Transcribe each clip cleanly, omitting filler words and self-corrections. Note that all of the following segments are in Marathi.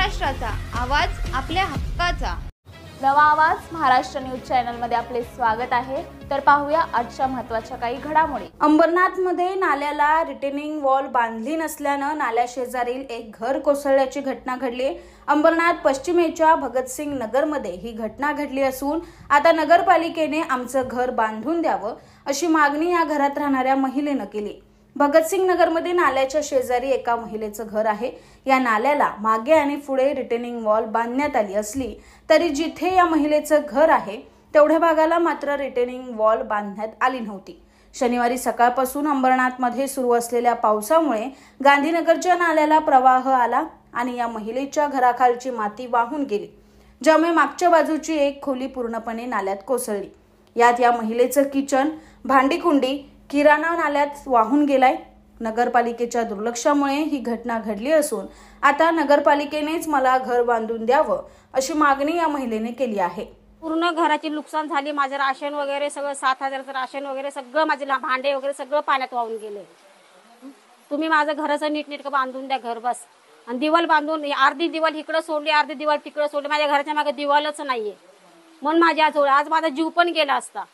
महाराष्ट्राचा आवाज, आपल्या हक्काचा. नवा आवाज महाराष्ट्र न्यूज चॅनल मध्ये आपले स्वागत आहे. तर पाहूया आजच्या महत्त्वाच्या काही घडामोडी. अंबरनाथ मध्ये नाल्याला रिटेनिंग वॉल बांधली नसल्याने नाल्या शेजारील एक घर कोसळल्याची घटना घडली. अंबरनाथ पश्चिमेच्या भगतसिंग नगर मध्ये ही घटना घडली असून आता नगरपालिकेने आमचं घर बांधून द्यावं अशी मागणी या घरात राहणाऱ्या महिलेनं केली. भगतसिंग नगरमध्ये नाल्याच्या शेजारी एका महिलेचं घर आहे. या नाल्याला मागे आणि पुढे रिटेनिंग वॉल बांधण्यात आली असली तरी जिथे या महिलेचं घर आहे तेवढ्या भागाला मात्र रिटेनिंग वॉल बांधण्यात आली नव्हती. शनिवारी सकाळपासून अंबरनाथमध्ये सुरू असलेल्या पावसामुळे गांधीनगरच्या नाल्याला प्रवाह आला आणि या महिलेच्या घराखालची माती वाहून गेली, ज्यामुळे मागच्या बाजूची एक खोली पूर्णपणे नाल्यात कोसळली. यात या महिलेचं किचन, भांडीकुंडी, किराणा नाल्यात वाहून गेलाय. नगरपालिकेच्या दुर्लक्षामुळे ही घटना घडली असून आता नगरपालिकेनेच मला घर बांधून द्यावं अशी मागणी या महिलेने केली आहे. पूर्ण घराची नुकसान झाली. माझं राशन वगैरे सगळं 7,000चं राशन वगैरे सगळं, माझे भांडे वगैरे सगळं पाण्यात वाहून गेले. तुम्ही माझं घराचं नीटनेटकं बांधून द्या घर बस. आणि दिवाल बांधून, अर्धी दिवाल इकडं सोडली, अर्धी दिवाल तिकडं सोडली. माझ्या घराच्या मागे दिवालच नाहीये म्हणून आज माझा जीव पण गेला असता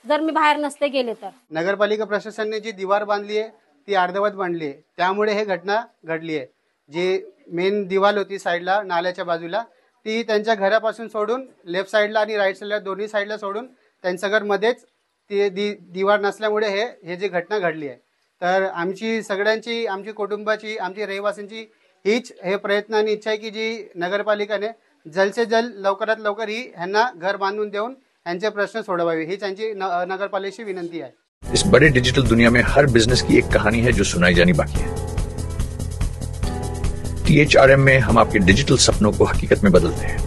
जर मी बाहेर नसते गेले तर. नगरपालिका प्रशासनाने जी दिवार बांधली आहे ती अर्धवट बांधली आहे, त्यामुळे हे घटना घडली आहे. जी मेन दिवाल होती साईडला नाल्याच्या बाजूला ती त्यांच्या घरापासून सोडून लेफ्ट साईडला आणि राईट साईडला दोन्ही साईडला सोडून त्यांच्या घरमध्येच ती दिवार नसल्यामुळे हे जी घटना घडली आहे. तर आमची सगळ्यांची, आमची कुटुंबाची, आमची रहिवासींची हीच हे प्रयत्न आणि इच्छा आहे की जी नगरपालिकेने जल्द से जल्द लवकरात लवकर ही ह्यांना घर बांधून देऊन यांचे प्रश्न सोडवावे ही त्यांची नगरपालिकेची विनंती आहे. इस बड़े डिजिटल दुनिया में हर बिजनेस की एक कहानी है जो सुनाई जानी बाकी है. THRM में हम आपके डिजिटल सपनों को हकीकत में बदलते हैं.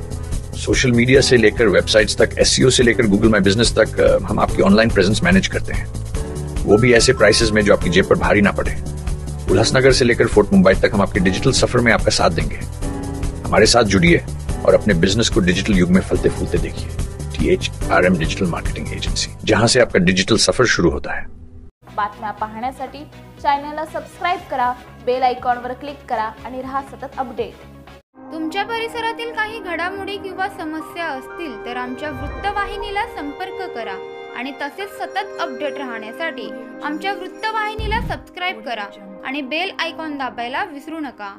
सोशल मीडिया से लेकर वेबसाइट्स तक, SEO से लेकर गूगल माई बिजनेस तक हम आपकी ऑनलाइन प्रेजेंस मैनेज करते हैं, वो भी ऐसे प्राइसेस में जो आपकी जेब पर भारी ना पड़े. उल्लासनगर से लेकर फोर्ट मुंबई तक हम आपके डिजिटल सफर में आपका साथ देंगे. हमारे साथ जुड़िए और अपने बिजनेस को डिजिटल युग में फलते फूलते देखिए. THRM डिजिटल मार्केटिंग एजेंसी, जहां से आपका डिजिटल सफर शुरू होता है. बातम्या पाहण्यासाठी चॅनलला सबस्क्राइब करा, बेल आयकॉनवर क्लिक करा आणि रहा सतत अपडेट. तुमच्या परिसरातील काही घडामोडी किंवा समस्या असतील तर आमच्या वृत्तवाहिनीला संपर्क करा आणि तसेच सतत अपडेट राहण्यासाठी आमच्या वृत्तवाहिनीला सबस्क्राइब करा आणि बेल आयकॉन दाबायला विसरू नका.